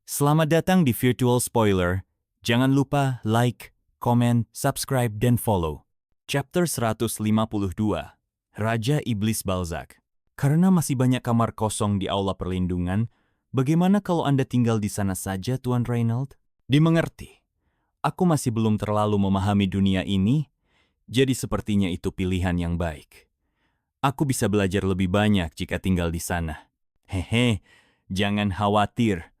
Selamat datang di Virtual Spoiler. Jangan lupa like, komen, subscribe, dan follow. Chapter 152, Raja Iblis Balzac. Karena masih banyak kamar kosong di aula perlindungan, bagaimana kalau Anda tinggal di sana saja, Tuan Reynald? Dimengerti. Aku masih belum terlalu memahami dunia ini, jadi sepertinya itu pilihan yang baik. Aku bisa belajar lebih banyak jika tinggal di sana. Hehe, jangan khawatir.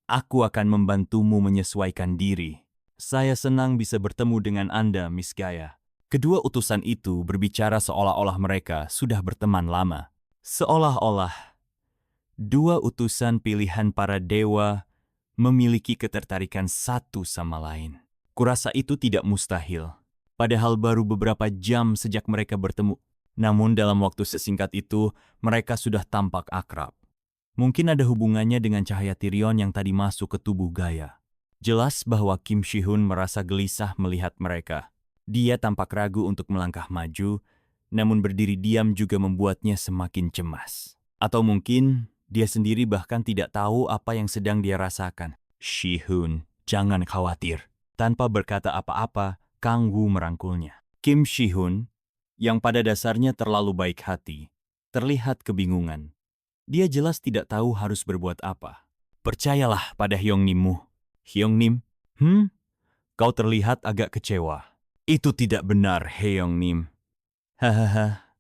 Aku akan membantumu menyesuaikan diri. Saya senang bisa bertemu dengan Anda, Miss Gaia. Kedua utusan itu berbicara seolah-olah mereka sudah berteman lama. Seolah-olah dua utusan pilihan para dewa memiliki ketertarikan satu sama lain. Kurasa itu tidak mustahil. Padahal baru beberapa jam sejak mereka bertemu. Namun dalam waktu sesingkat itu, mereka sudah tampak akrab. Mungkin ada hubungannya dengan cahaya Tyrion yang tadi masuk ke tubuh Gaia. Jelas bahwa Kim Shi-hun merasa gelisah melihat mereka. Dia tampak ragu untuk melangkah maju, namun berdiri diam juga membuatnya semakin cemas. Atau mungkin dia sendiri bahkan tidak tahu apa yang sedang dia rasakan. Shi-hun, jangan khawatir. Tanpa berkata apa-apa, Kang Wu merangkulnya. Kim Shi-hun, yang pada dasarnya terlalu baik hati, terlihat kebingungan. Dia jelas tidak tahu harus berbuat apa. Percayalah pada Hyeongnim-mu. Hyeongnim? Kau terlihat agak kecewa. Itu tidak benar, Hyeongnim. Hahaha.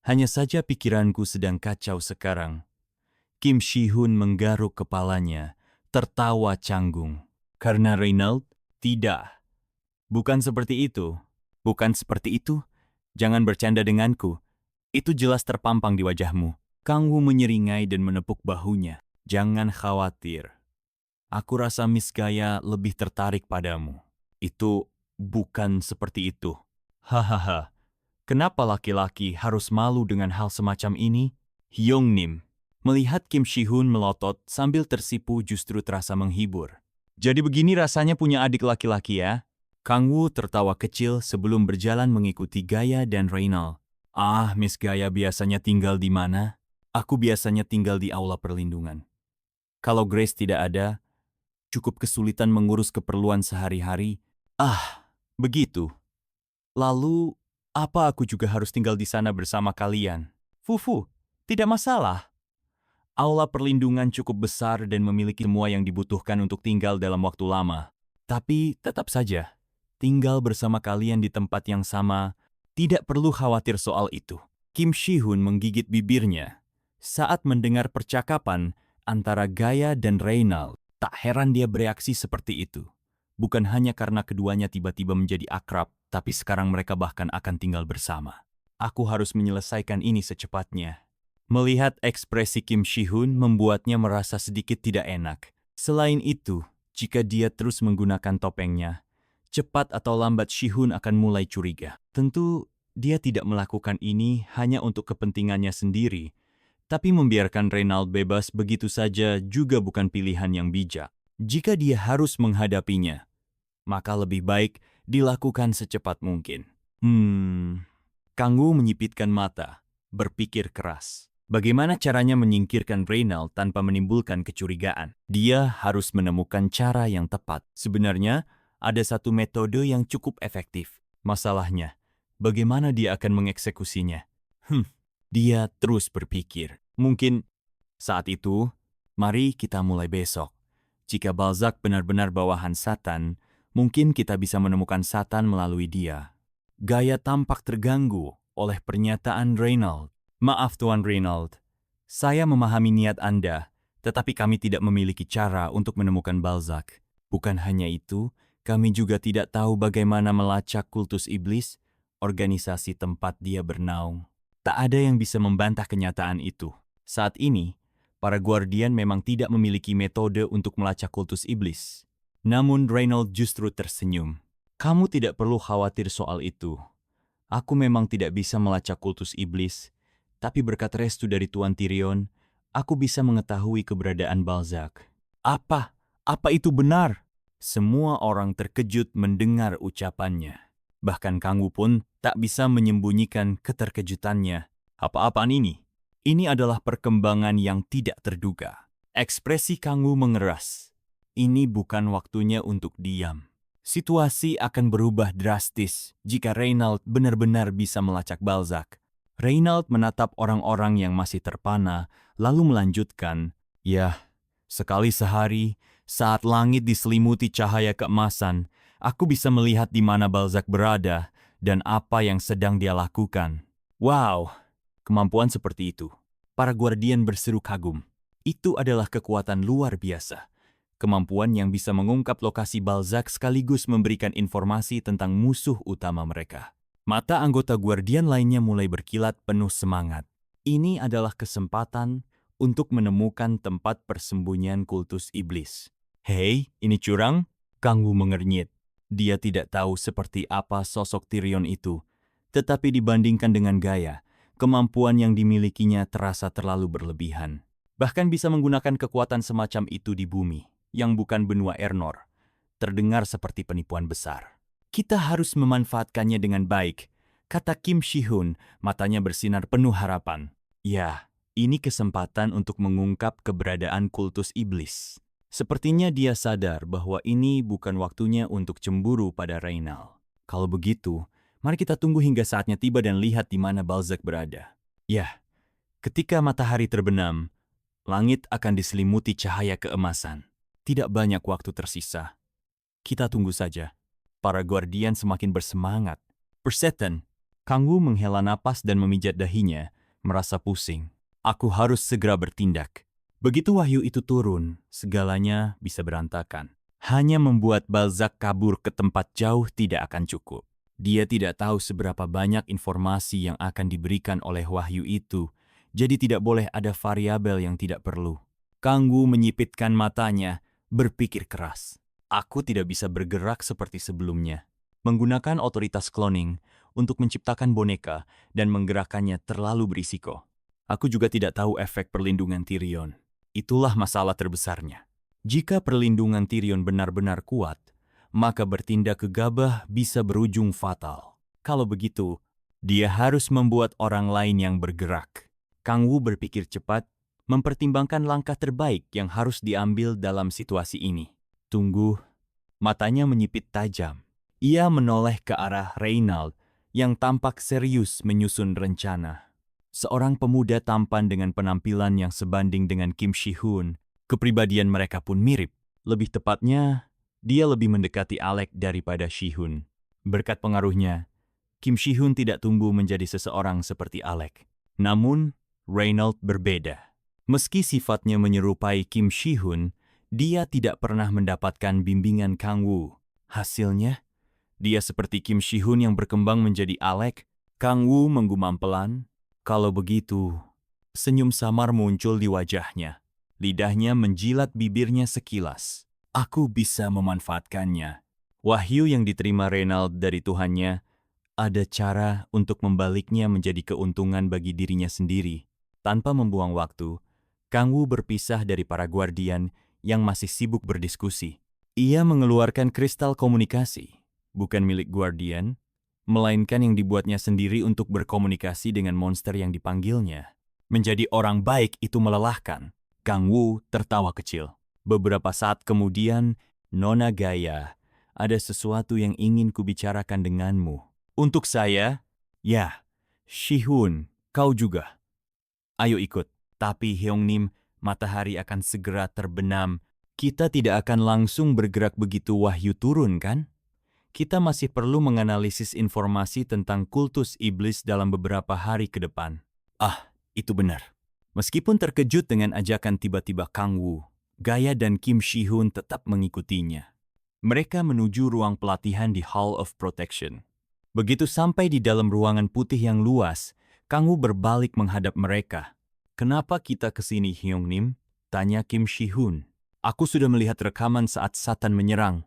Hanya saja pikiranku sedang kacau sekarang. Kim Shi-hun menggaruk kepalanya, tertawa canggung. Karena Reynald? Tidak. Bukan seperti itu. Bukan seperti itu? Jangan bercanda denganku. Itu jelas terpampang di wajahmu. Kang Wu menyeringai dan menepuk bahunya. Jangan khawatir. Aku rasa Miss Gaia lebih tertarik padamu. Itu bukan seperti itu. Hahaha. Kenapa laki-laki harus malu dengan hal semacam ini? Hyeongnim. Melihat Kim Shi-hun melotot sambil tersipu justru terasa menghibur. Jadi begini rasanya punya adik laki-laki ya? Kang Wu tertawa kecil sebelum berjalan mengikuti Gaia dan Reynald. Ah, Miss Gaia biasanya tinggal di mana? Aku biasanya tinggal di aula perlindungan. Kalau Grace tidak ada, cukup kesulitan mengurus keperluan sehari-hari. Ah, begitu. Lalu, apa aku juga harus tinggal di sana bersama kalian? Fufu, tidak masalah. Aula perlindungan cukup besar dan memiliki semua yang dibutuhkan untuk tinggal dalam waktu lama. Tapi tetap saja, tinggal bersama kalian di tempat yang sama, tidak perlu khawatir soal itu. Kim Shi-hun menggigit bibirnya saat mendengar percakapan antara Gaia dan Reynald. Tak heran dia bereaksi seperti itu. Bukan hanya karena keduanya tiba-tiba menjadi akrab, tapi sekarang mereka bahkan akan tinggal bersama. Aku harus menyelesaikan ini secepatnya. Melihat ekspresi Kim Shi-hun membuatnya merasa sedikit tidak enak. Selain itu, jika dia terus menggunakan topengnya, cepat atau lambat Shi-hun akan mulai curiga. Tentu, dia tidak melakukan ini hanya untuk kepentingannya sendiri, tapi membiarkan Reynald bebas begitu saja juga bukan pilihan yang bijak. Jika dia harus menghadapinya, maka lebih baik dilakukan secepat mungkin. Kang Wu menyipitkan mata, berpikir keras. Bagaimana caranya menyingkirkan Reynald tanpa menimbulkan kecurigaan? Dia harus menemukan cara yang tepat. Sebenarnya, ada satu metode yang cukup efektif. Masalahnya, bagaimana dia akan mengeksekusinya? Dia terus berpikir. Mungkin saat itu, mari kita mulai besok. Jika Balzac benar-benar bawahan Satan, mungkin kita bisa menemukan Satan melalui dia. Gaia tampak terganggu oleh pernyataan Reynald. Maaf Tuan Reynald, saya memahami niat Anda, tetapi kami tidak memiliki cara untuk menemukan Balzac. Bukan hanya itu, kami juga tidak tahu bagaimana melacak kultus iblis, organisasi tempat dia bernaung. Tak ada yang bisa membantah kenyataan itu. Saat ini, para Guardian memang tidak memiliki metode untuk melacak kultus iblis. Namun Reynald justru tersenyum. Kamu tidak perlu khawatir soal itu. Aku memang tidak bisa melacak kultus iblis, tapi berkat restu dari Tuan Tyrion, aku bisa mengetahui keberadaan Balzac. Apa? Apa itu benar? Semua orang terkejut mendengar ucapannya. Bahkan Kang Wu pun tak bisa menyembunyikan keterkejutannya. Apa-apaan ini? Ini adalah perkembangan yang tidak terduga. Ekspresi Kang Wu mengeras. ini bukan waktunya untuk diam. Situasi akan berubah drastis jika Reynald benar-benar bisa melacak Balzac. Reynald menatap orang-orang yang masih terpana, lalu melanjutkan, "Yah, sekali sehari, saat langit diselimuti cahaya keemasan, aku bisa melihat di mana Balzac berada dan apa yang sedang dia lakukan." Wow, kemampuan seperti itu. Para Guardian berseru kagum. Itu adalah kekuatan luar biasa. Kemampuan yang bisa mengungkap lokasi Balzac sekaligus memberikan informasi tentang musuh utama mereka. Mata anggota Guardian lainnya mulai berkilat penuh semangat. Ini adalah kesempatan untuk menemukan tempat persembunyian kultus iblis. "Hei, ini curang?" Kang Wu mengernyit. Dia tidak tahu seperti apa sosok Tyrion itu, tetapi dibandingkan dengan gaya, kemampuan yang dimilikinya terasa terlalu berlebihan. Bahkan bisa menggunakan kekuatan semacam itu di bumi, yang bukan benua Ernor, terdengar seperti penipuan besar. "Kita harus memanfaatkannya dengan baik," kata Kim Shi-hun, matanya bersinar penuh harapan. "Ya, ini kesempatan untuk mengungkap keberadaan kultus iblis." Sepertinya dia sadar bahwa ini bukan waktunya untuk cemburu pada Reynald. Kalau begitu, mari kita tunggu hingga saatnya tiba dan lihat di mana Balzac berada. Ya, ketika matahari terbenam, langit akan diselimuti cahaya keemasan. Tidak banyak waktu tersisa. Kita tunggu saja. Para Guardian semakin bersemangat. "Persetan." Kang Wu menghela napas dan memijat dahinya, merasa pusing. "Aku harus segera bertindak." Begitu wahyu itu turun, segalanya bisa berantakan. Hanya membuat Balzac kabur ke tempat jauh tidak akan cukup. Dia tidak tahu seberapa banyak informasi yang akan diberikan oleh wahyu itu, jadi tidak boleh ada variabel yang tidak perlu. Kang Wu menyipitkan matanya, berpikir keras. "Aku tidak bisa bergerak seperti sebelumnya." Menggunakan otoritas cloning untuk menciptakan boneka dan menggerakkannya terlalu berisiko. Aku juga tidak tahu efek perlindungan Tyrion. Itulah masalah terbesarnya. Jika perlindungan Tyrion benar-benar kuat, maka bertindak gegabah bisa berujung fatal. Kalau begitu, dia harus membuat orang lain yang bergerak. Kang Wu berpikir cepat, mempertimbangkan langkah terbaik yang harus diambil dalam situasi ini. Tunggu, matanya menyipit tajam. Ia menoleh ke arah Reynald yang tampak serius menyusun rencana. Seorang pemuda tampan dengan penampilan yang sebanding dengan Kim Shi-hun. Kepribadian mereka pun mirip. Lebih tepatnya, dia lebih mendekati Alec daripada Shi-hun. Berkat pengaruhnya, Kim Shi-hun tidak tumbuh menjadi seseorang seperti Alec. Namun, Reynald berbeda. Meski sifatnya menyerupai Kim Shi-hun, dia tidak pernah mendapatkan bimbingan Kang Wu. Hasilnya, dia seperti Kim Shi-hun yang berkembang menjadi Alec. Kang Wu menggumam pelan. Kalau begitu, senyum samar muncul di wajahnya. Lidahnya menjilat bibirnya sekilas. "Aku bisa memanfaatkannya." Wahyu yang diterima Reynald dari Tuhannya, ada cara untuk membaliknya menjadi keuntungan bagi dirinya sendiri. Tanpa membuang waktu, Kang Wu berpisah dari para Guardian yang masih sibuk berdiskusi. Ia mengeluarkan kristal komunikasi, bukan milik Guardian, melainkan yang dibuatnya sendiri untuk berkomunikasi dengan monster yang dipanggilnya. Menjadi orang baik itu melelahkan. Kang Wu tertawa kecil. "Beberapa saat kemudian, Nona Gaia, ada sesuatu yang ingin kubicarakan denganmu." "Untuk saya?" "Ya, Shi-hun, kau juga. Ayo ikut." "Tapi Heong-nim, matahari akan segera terbenam. Kita tidak akan langsung bergerak begitu wahyu turun, kan? Kita masih perlu menganalisis informasi tentang kultus iblis dalam beberapa hari ke depan." "Ah, itu benar." Meskipun terkejut dengan ajakan tiba-tiba Kang Wu, Gaia dan Kim Shi-hun tetap mengikutinya. Mereka menuju ruang pelatihan di Hall of Protection. Begitu sampai di dalam ruangan putih yang luas, Kang Wu berbalik menghadap mereka. "Kenapa kita kesini, Heong-nim?" tanya Kim Shi-hun. "Aku sudah melihat rekaman saat Satan menyerang.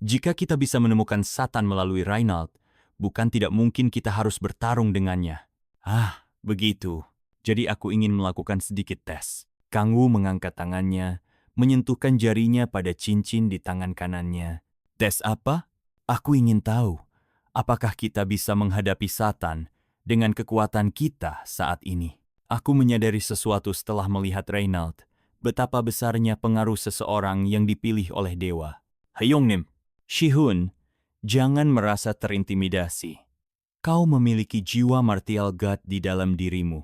Jika kita bisa menemukan Satan melalui Reynald, bukan tidak mungkin kita harus bertarung dengannya." "Ah, begitu. Jadi aku ingin melakukan sedikit tes." Kang Wu mengangkat tangannya, menyentuhkan jarinya pada cincin di tangan kanannya. "Tes apa?" "Aku ingin tahu, apakah kita bisa menghadapi Satan dengan kekuatan kita saat ini." Aku menyadari sesuatu setelah melihat Reynald, betapa besarnya pengaruh seseorang yang dipilih oleh dewa. Hyungnim, Shihun, jangan merasa terintimidasi. Kau memiliki jiwa martial god di dalam dirimu.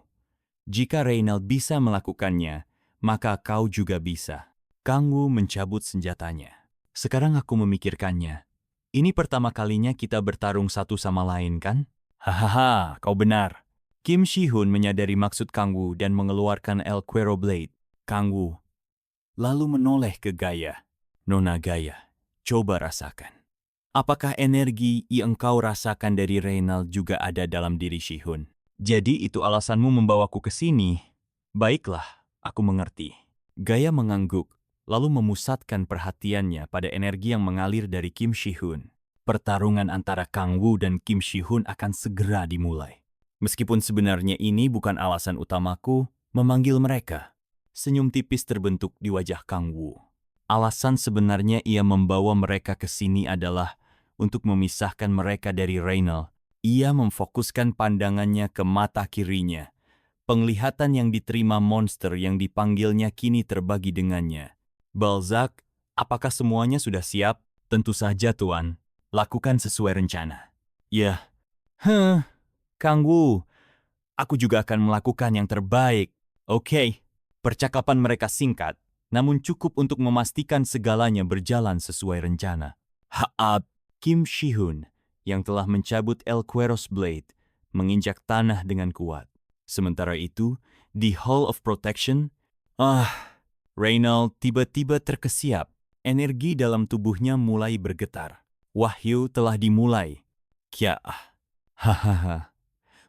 Jika Reynald bisa melakukannya, maka kau juga bisa. Kang Wu mencabut senjatanya. Sekarang aku memikirkannya. Ini pertama kalinya kita bertarung satu sama lain, kan? Hahaha, kau benar. Kim Shihun menyadari maksud Kang Wu dan mengeluarkan El Cuero Blade. Kang Wu lalu menoleh ke Gaia. Nona Gaia, coba rasakan. Apakah energi yang engkau rasakan dari Reynald juga ada dalam diri Shihun? Jadi itu alasanmu membawaku ke sini? Baiklah, aku mengerti. Gaia mengangguk, lalu memusatkan perhatiannya pada energi yang mengalir dari Kim Shihun. Pertarungan antara Kang Wu dan Kim Shihun akan segera dimulai. Meskipun sebenarnya ini bukan alasan utamaku memanggil mereka. Senyum tipis terbentuk di wajah Kang Wu. Alasan sebenarnya ia membawa mereka ke sini adalah untuk memisahkan mereka dari Reynald. Ia memfokuskan pandangannya ke mata kirinya. Penglihatan yang diterima monster yang dipanggilnya kini terbagi dengannya. Balzac, apakah semuanya sudah siap? Tentu saja, Tuan. Lakukan sesuai rencana. Ya. Kang Wu, aku juga akan melakukan yang terbaik. Oke. Percakapan mereka singkat, namun cukup untuk memastikan segalanya berjalan sesuai rencana. Haat. Kim Shihun, yang telah mencabut El Cuero's Blade, menginjak tanah dengan kuat. Sementara itu, di Hall of Protection, Reynald tiba-tiba terkesiap. Energi dalam tubuhnya mulai bergetar. Wahyu telah dimulai. Hahaha.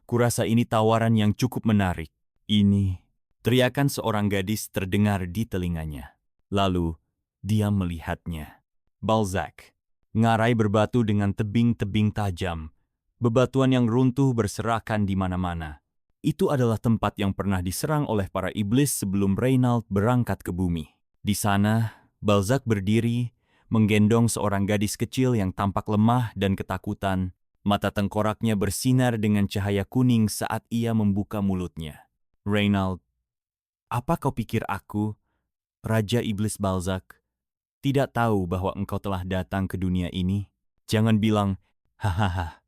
Kurasa ini tawaran yang cukup menarik. Ini, teriakan seorang gadis terdengar di telinganya. Lalu, dia melihatnya. Balzac. Ngarai berbatu dengan tebing-tebing tajam. Bebatuan yang runtuh berserakan di mana-mana. Itu adalah tempat yang pernah diserang oleh para iblis sebelum Reynald berangkat ke bumi. Di sana, Balzac berdiri, menggendong seorang gadis kecil yang tampak lemah dan ketakutan. Mata tengkoraknya bersinar dengan cahaya kuning saat ia membuka mulutnya. Reynald, apa kau pikir aku, Raja Iblis Balzac, tidak tahu bahwa engkau telah datang ke dunia ini? Jangan bilang, hahaha.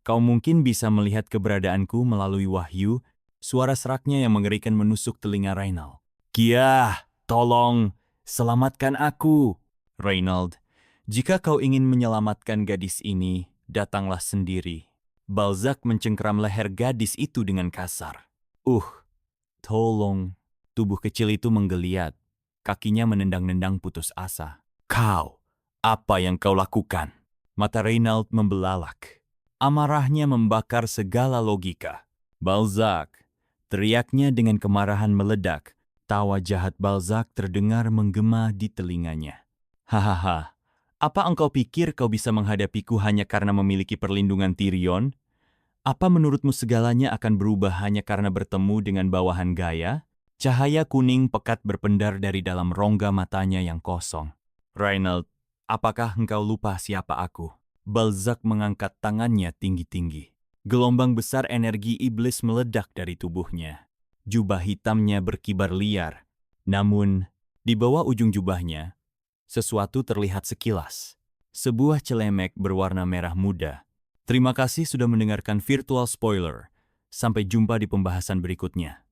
Kau mungkin bisa melihat keberadaanku melalui wahyu, suara seraknya yang mengerikan menusuk telinga Reynald. Kia, tolong, selamatkan aku. Reynald, jika kau ingin menyelamatkan gadis ini, datanglah sendiri. Balzac mencengkeram leher gadis itu dengan kasar. Tolong. Tubuh kecil itu menggeliat. Kakinya menendang-nendang putus asa. Kau, apa yang kau lakukan? Mata Reynald membelalak. Amarahnya membakar segala logika. Balzac, teriaknya dengan kemarahan meledak. Tawa jahat Balzac terdengar menggema di telinganya. Hahaha, apa engkau pikir kau bisa menghadapiku hanya karena memiliki perlindungan Tyrion? Apa menurutmu segalanya akan berubah hanya karena bertemu dengan bawahan Gaia? Cahaya kuning pekat berpendar dari dalam rongga matanya yang kosong. Reynald, apakah engkau lupa siapa aku? Balzac mengangkat tangannya tinggi-tinggi. Gelombang besar energi iblis meledak dari tubuhnya. Jubah hitamnya berkibar liar. Namun, di bawah ujung jubahnya, sesuatu terlihat sekilas. Sebuah celemek berwarna merah muda. Terima kasih sudah mendengarkan Virtual Spoiler. Sampai jumpa di pembahasan berikutnya.